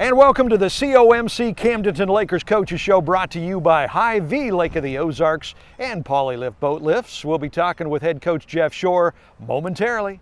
And welcome to the COMC Camdenton Lakers Coaches Show, brought to you by Hy-Vee Lake of the Ozarks and Polylift Boat Lifts. We'll be talking with head coach Jeff Shore momentarily.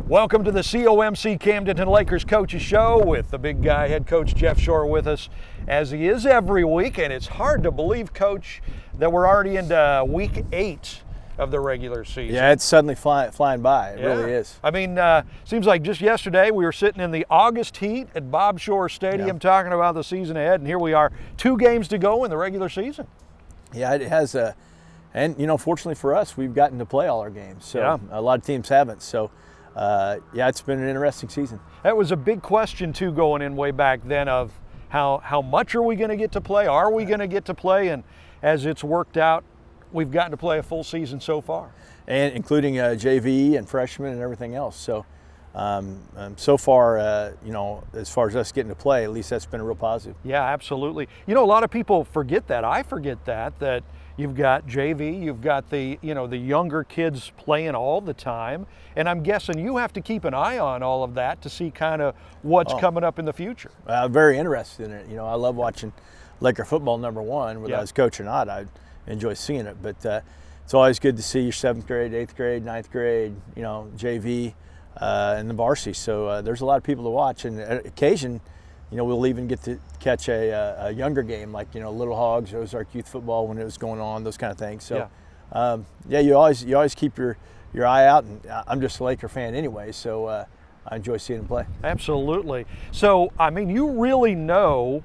Welcome to the COMC Camdenton Lakers Coaches Show with the big guy, head coach Jeff Shore, with us as he is every week. And it's hard to believe, Coach, that we're already into week 8 of the regular season. Yeah, it's suddenly flying by. It really is. I mean, seems like just yesterday we were sitting in the August heat at Bob Shore Stadium talking about the season ahead, and here we are, 2 games to go in the regular season. Yeah, it has. And, you know, fortunately for us, we've gotten to play all our games. So a lot of teams haven't. So, yeah, it's been an interesting season. That was a big question, too, going in way back then of how much are we going to get to play? Are we going to get to play? And as it's worked out, we've gotten to play a full season so far. And including JV and freshmen and everything else. So, so far, you know, as far as us getting to play, at least that's been a real positive. Yeah, absolutely. You know, a lot of people forget that. I forget that you've got JV, you've got the younger kids playing all the time. And I'm guessing you have to keep an eye on all of that to see kind of what's coming up in the future. I'm very interested in it. You know, I love watching Laker football, number one, whether I was coach or not. I enjoy seeing it. But it's always good to see your 7th grade, 8th grade, 9th grade, you know, JV, and the varsity. So there's a lot of people to watch. And on occasion, you know, we'll even get to catch a younger game, like, you know, Little Hogs, Ozark youth football when it was going on, those kind of things. So, yeah, you always keep your eye out. And I'm just a Laker fan anyway, so I enjoy seeing them play. Absolutely. So, I mean, you really know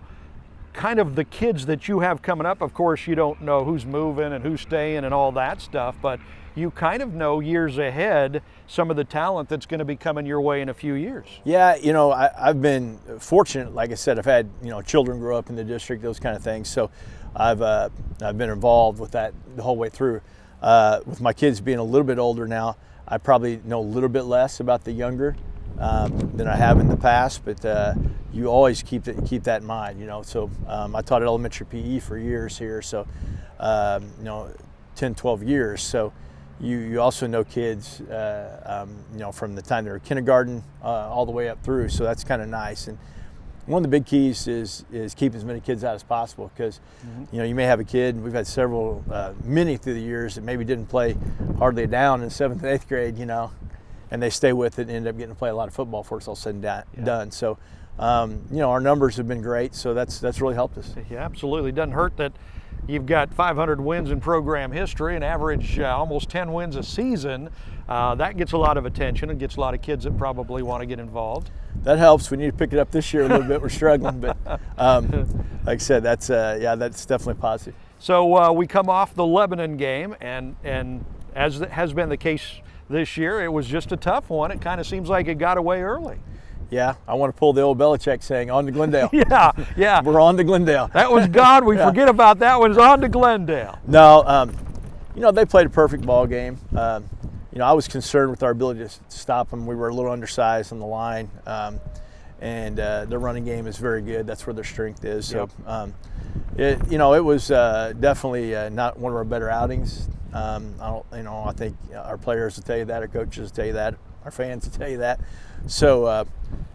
kind of the kids that you have coming up. Of course, you don't know who's moving and who's staying and all that stuff, but you kind of know years ahead some of the talent that's going to be coming your way in a few years. Yeah, you know, I've been fortunate. Like I said, I've had, you know, children grow up in the district, those kind of things. So I've been involved with that the whole way through. With my kids being a little bit older now, I probably know a little bit less about the younger than I have in the past, but you always keep that in mind, you know. So I taught elementary PE for years here, so you know, 10, 12 years. So you also know kids, you know, from the time they're kindergarten all the way up through. So that's kind of nice. And one of the big keys is keep as many kids out as possible, because you know, you may have a kid. We've had several, many through the years that maybe didn't play hardly a down in 7th and 8th grade, you know, and they stay with it and end up getting to play a lot of football before it's all said and done. So, you know, our numbers have been great, so that's really helped us. Yeah, absolutely. It doesn't hurt that you've got 500 wins in program history and average almost 10 wins a season. That gets a lot of attention and gets a lot of kids that probably want to get involved. That helps. We need to pick it up this year a little bit. We're struggling, but like I said, that's definitely positive. So we come off the Lebanon game, and as has been the case this year, it was just a tough one. It kind of seems like it got away early. Yeah, I want to pull the old Belichick saying, on to Glendale. yeah. We're on to Glendale. That was gone. We forget about that one. It's on to Glendale. No, you know, they played a perfect ball game. You know, I was concerned with our ability to stop them. We were a little undersized on the line, and their running game is very good. That's where their strength is. So, you know, it was definitely not one of our better outings. I think our players will tell you that, our coaches will tell you that, our fans will tell you that. So,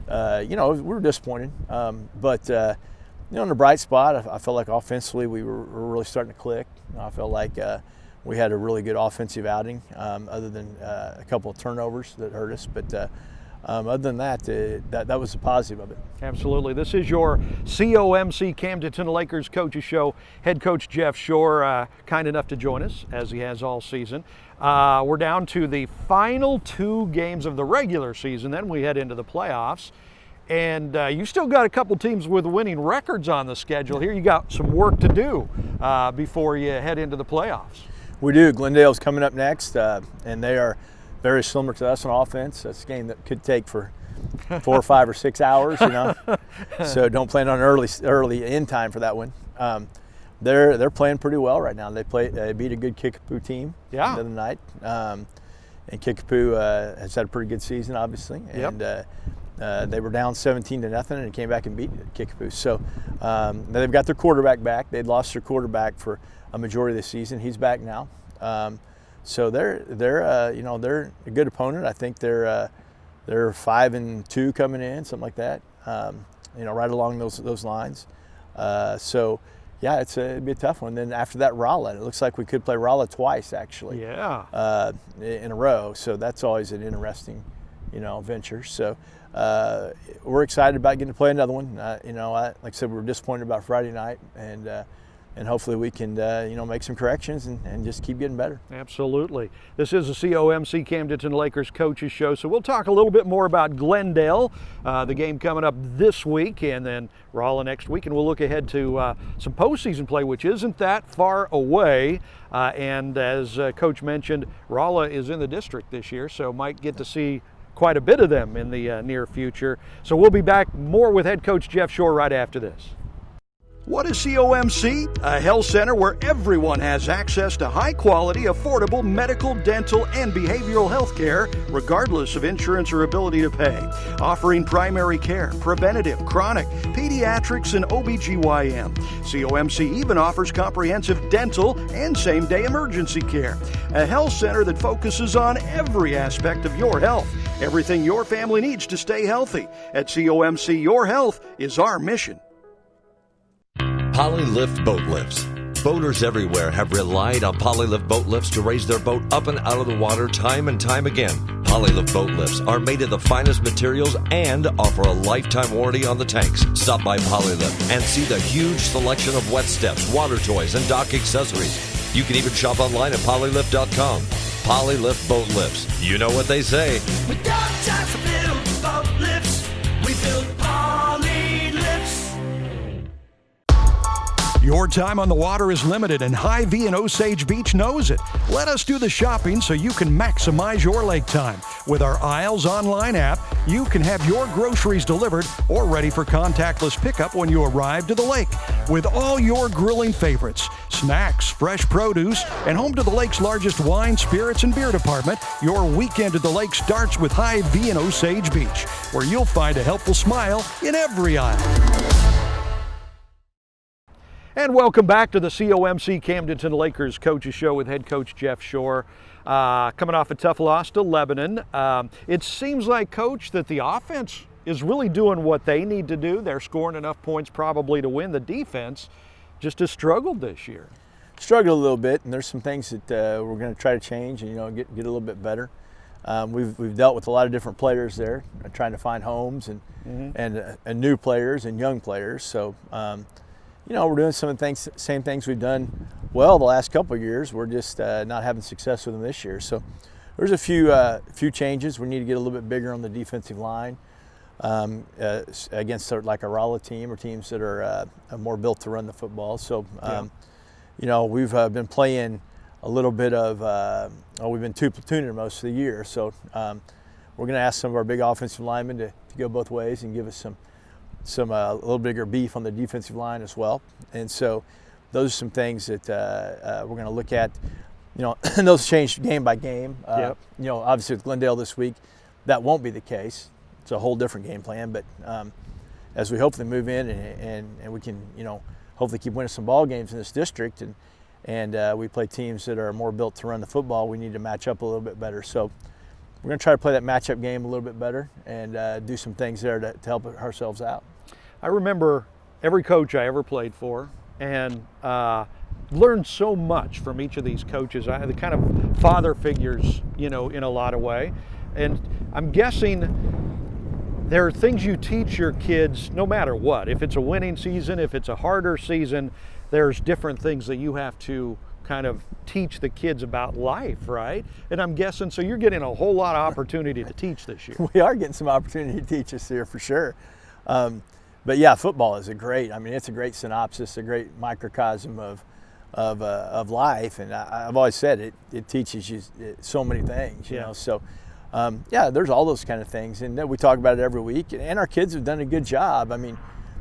you know, we were disappointed. But, you know, on the bright spot, I felt like offensively we were really starting to click. I felt like we had a really good offensive outing, other than a couple of turnovers that hurt us. But other than that, that was the positive of it. Absolutely. This is your COMC Camdenton Lakers Coaches Show. Head coach Jeff Shore, kind enough to join us, as he has all season. We're down to the final 2 games of the regular season. Then we head into the playoffs. And you still got a couple teams with winning records on the schedule here. You got some work to do before you head into the playoffs. We do. Glendale's coming up next, and they are very similar to us on offense. That's a game that could take for 4 or 5 or 6 hours, you know. So don't plan on early end time for that one. They're playing pretty well right now. They beat a good Kickapoo team the other night, and Kickapoo has had a pretty good season, obviously. And they were down 17-0 and came back and beat Kickapoo. So they've got their quarterback back. They'd lost their quarterback for a majority of the season. He's back now. So they're a good opponent. I think they're 5-2 coming in, something like that. Right along those lines. So yeah, it'd be a tough one. Then after that, Rolla. It looks like we could play Rolla twice actually. Yeah. In a row. So that's always an interesting, venture. So we're excited about getting to play another one. Like I said, we were disappointed about Friday night, and hopefully we can make some corrections and just keep getting better. Absolutely. This is the COMC Camdenton Lakers Coaches Show, so we'll talk a little bit more about Glendale, the game coming up this week, and then Rolla next week, and we'll look ahead to some postseason play, which isn't that far away. And as Coach mentioned, Rolla is in the district this year, so might get to see quite a bit of them in the near future. So we'll be back more with head coach Jeff Shore right after this. What is COMC? A health center where everyone has access to high-quality, affordable medical, dental, and behavioral health care, regardless of insurance or ability to pay. Offering primary care, preventative, chronic, pediatrics, and OBGYN. COMC even offers comprehensive dental and same-day emergency care. A health center that focuses on every aspect of your health. Everything your family needs to stay healthy. At COMC, your health is our mission. Polylift Boat Lifts. Boaters everywhere have relied on Polylift Boat Lifts to raise their boat up and out of the water time and time again. Polylift Boat Lifts are made of the finest materials and offer a lifetime warranty on the tanks. Stop by Polylift and see the huge selection of wet steps, water toys, and dock accessories. You can even shop online at polylift.com. Polylift Boat Lifts. You know what they say. We got time to build boat lifts. We build Polylifts. Your time on the water is limited, and Hy-Vee in Osage Beach knows it. Let us do the shopping so you can maximize your lake time. With our Aisles online app, you can have your groceries delivered or ready for contactless pickup when you arrive to the lake. With all your grilling favorites, snacks, fresh produce, and home to the lake's largest wine, spirits, and beer department, your weekend at the lake starts with Hy-Vee in Osage Beach, where you'll find a helpful smile in every aisle. And welcome back to the COMC Camdenton Lakers Coaches Show with head coach Jeff Shore. Coming off a tough loss to Lebanon. It seems like, Coach, that the offense is really doing what they need to do. They're scoring enough points probably to win. The defense just has struggled this year. Struggled a little bit, and there's some things that we're going to try to change and get a little bit better. We've dealt with a lot of different players there, trying to find homes and new players and young players. So. We're doing some of the same things we've done well the last couple of years. We're just not having success with them this year. So there's a few changes. We need to get a little bit bigger on the defensive line against like a Rolla team or teams that are more built to run the football. So, we've been playing a little bit of, we've been two platooning most of the year. So we're going to ask some of our big offensive linemen to go both ways and give us some a little bigger beef on the defensive line as well. And so those are some things that we're going to look at, and those change game by game. Obviously with Glendale this week, that won't be the case. It's a whole different game plan, but as we hopefully move in and we can, hopefully keep winning some ball games in this district and we play teams that are more built to run the football, we need to match up a little bit better. So we're going to try to play that matchup game a little bit better and do some things there to help ourselves out. I remember every coach I ever played for and learned so much from each of these coaches. I had the kind of father figures, in a lot of way. And I'm guessing there are things you teach your kids no matter what. If it's a winning season, if it's a harder season, there's different things that you have to kind of teach the kids about life, right? And I'm guessing, so you're getting a whole lot of opportunity to teach this year. We are getting some opportunity to teach us here for sure. But yeah, football is it's a great synopsis, a great microcosm of life. And I've always said it teaches you so many things, you know. So there's all those kind of things. And we talk about it every week. And our kids have done a good job.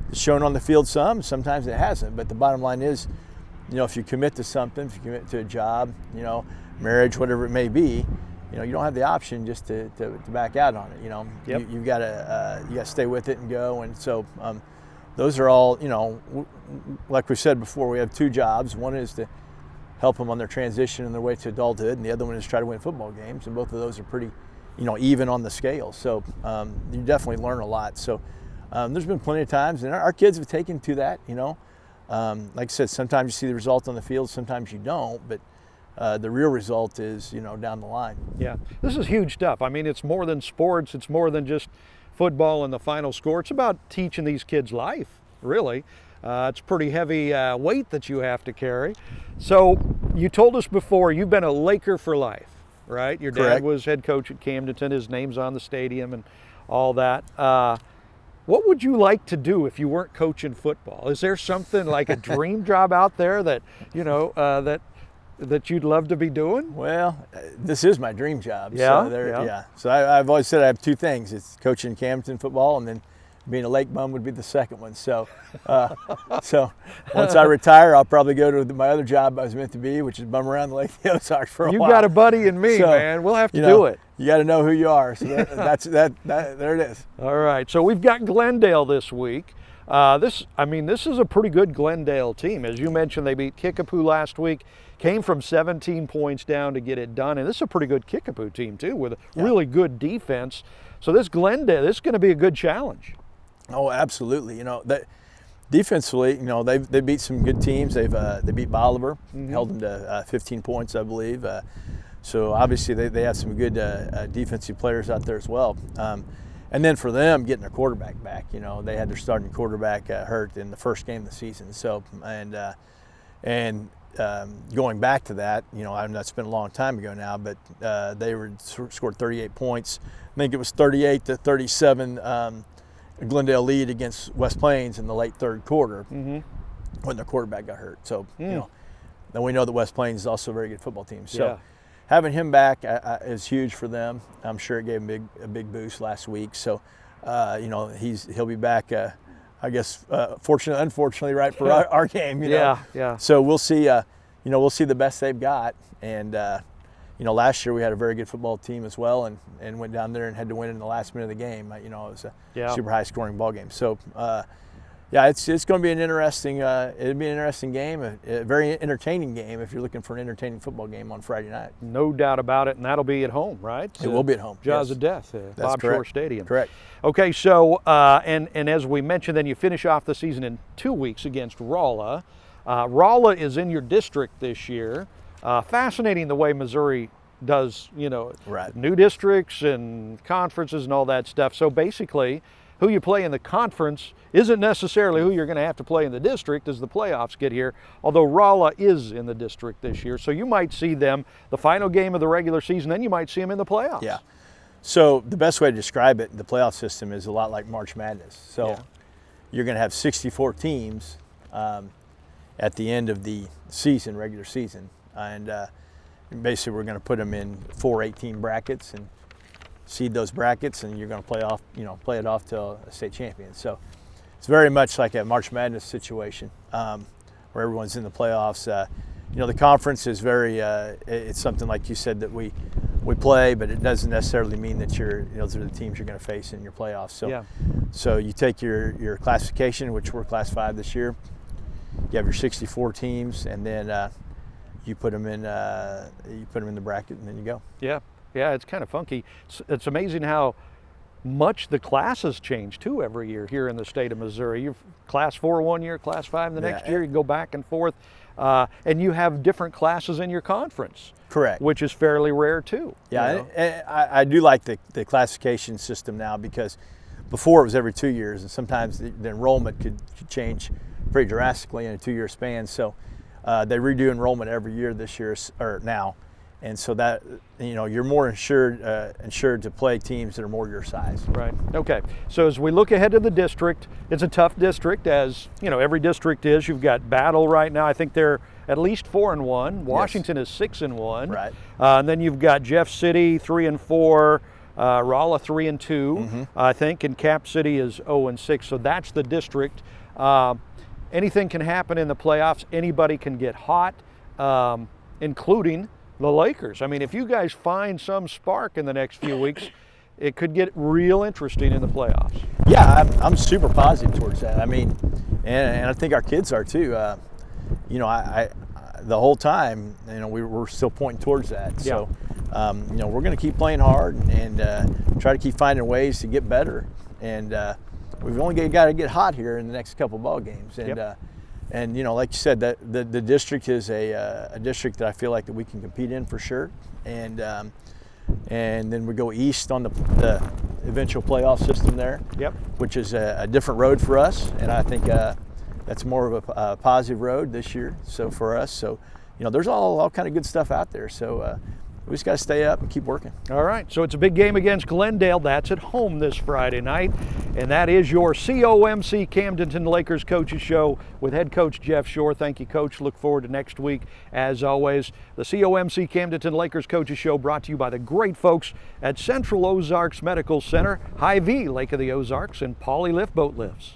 It's shown on the field sometimes it hasn't. But the bottom line is, if you commit to something, if you commit to a job, marriage, whatever it may be, you don't have the option just to back out on it. Yep. You've got to stay with it and go. And so those are all, like we said before, we have two jobs. One is to help them on their transition and their way to adulthood, and the other one is try to win football games, and both of those are pretty, even on the scale. So you definitely learn a lot. So there's been plenty of times, and our kids have taken to that. Like I said, sometimes you see the result on the field, sometimes you don't, but the real result is, down the line. Yeah, this is huge stuff. I mean, it's more than sports. It's more than just football and the final score. It's about teaching these kids life, really. It's pretty heavy weight that you have to carry. So you told us before you've been a Laker for life, right? Your dad Correct. was head coach at Camdenton. His name's on the stadium and all that. What would you like to do if you weren't coaching football? Is there something like a dream job out there that, that you'd love to be doing? Well, this is my dream job. Yeah, So yeah. So I've always said I have two things. It's coaching Camdenton football, and then being a lake bum would be the second one. So so once I retire, I'll probably go to my other job I was meant to be, which is bum around the Lake of the Ozarks for a You while. got a buddy in me, So, man. We'll have to do it. You got to know who you are. So there it is. All right, so we've got Glendale this week. This is a pretty good Glendale team. As you mentioned, they beat Kickapoo last week, came from 17 points down to get it done, and this is a pretty good Kickapoo team too, with a really good defense. So this Glendale, this is going to be a good challenge. Oh, absolutely. Defensively, they beat some good teams. They beat Bolivar, held them to 15 points, I believe. So obviously they have some good defensive players out there as well. And then for them, getting their quarterback back, they had their starting quarterback hurt in the first game of the season. So and going back to that, that's been a long time ago now, but they scored 38 points. I think it was 38-37. Glendale lead against West Plains in the late third quarter when their quarterback got hurt. So then we know that West Plains is also a very good football team. So having him back is huge for them. I'm sure it gave him a big boost last week. So he'll be back. I guess unfortunately, right for our game. Yeah. So we'll see. We'll see the best they've got. And last year we had a very good football team as well, and went down there and had to win in the last minute of the game. It was a super high scoring ball game. So it's going to be an interesting. It'll be an interesting game, a very entertaining game if you're looking for an entertaining football game on Friday night. No doubt about it, and that'll be at home, right? It will be at home. Jaws yes. of Death, Bob correct. Shore Stadium. Correct. Okay, so and as we mentioned, then you finish off the season in 2 weeks against Rolla. Rolla is in your district this year. Fascinating the way Missouri does, Right. new districts and conferences and all that stuff. So basically, who you play in the conference isn't necessarily who you're going to have to play in the district as the playoffs get here, although Rolla is in the district this year. So you might see them the final game of the regular season, then you might see them in the playoffs. Yeah. So the best way to describe it, the playoff system is a lot like March Madness. So you're going to have 64 teams at the end of the season, regular season. And basically we're going to put them in 4 8-team brackets and seed those brackets, and you're going to play it off to a state champion. So it's very much like a March Madness situation where everyone's in the playoffs. The conference is very, it's something like you said that we play, but it doesn't necessarily mean that those are the teams you're going to face in your playoffs. So you take your classification, which we're Class 5 this year. You have your 64 teams, and then you put them in the bracket, and then you go. Yeah, it's kind of funky. It's amazing how much the classes change too every year here in the state of Missouri. You're Class 4 one year, Class 5 the next year. You go back and forth, and you have different classes in your conference. Correct. Which is fairly rare too. Yeah, I do like the classification system now, because before it was every 2 years, and sometimes the enrollment could change pretty drastically in a 2-year span. So they redo enrollment every year this year or now. And so that, you're more insured to play teams that are more your size. Right. Okay. So as we look ahead to the district, it's a tough district, as every district is. You've got Battle right now. I think they're at least 4-1. Washington is 6-1. Right. And then you've got Jeff City 3-4. Rolla 3-2. I think, and Cap City is 0-6. So that's the district. Anything can happen in the playoffs. Anybody can get hot, including the Lakers. I mean, if you guys find some spark in the next few weeks, it could get real interesting in the playoffs. Yeah, I'm super positive towards that. I mean, and I think our kids are too. the whole time, we're still pointing towards that. So, we're going to keep playing hard and try to keep finding ways to get better. And we've only got to get hot here in the next couple ball games. And like you said, that the district is a district that I feel like that we can compete in for sure. And then we go east on the eventual playoff system there, which is a different road for us. And I think that's more of a positive road this year. So for us, there's all kind of good stuff out there. So we just got to stay up and keep working. All right, so it's a big game against Glendale. That's at home this Friday night. And that is your COMC Camdenton Lakers Coaches Show with head coach Jeff Shore. Thank you, Coach. Look forward to next week. As always, the COMC Camdenton Lakers Coaches Show brought to you by the great folks at Central Ozarks Medical Center, Hy-Vee, Lake of the Ozarks, and Poly Lift Boat Lifts.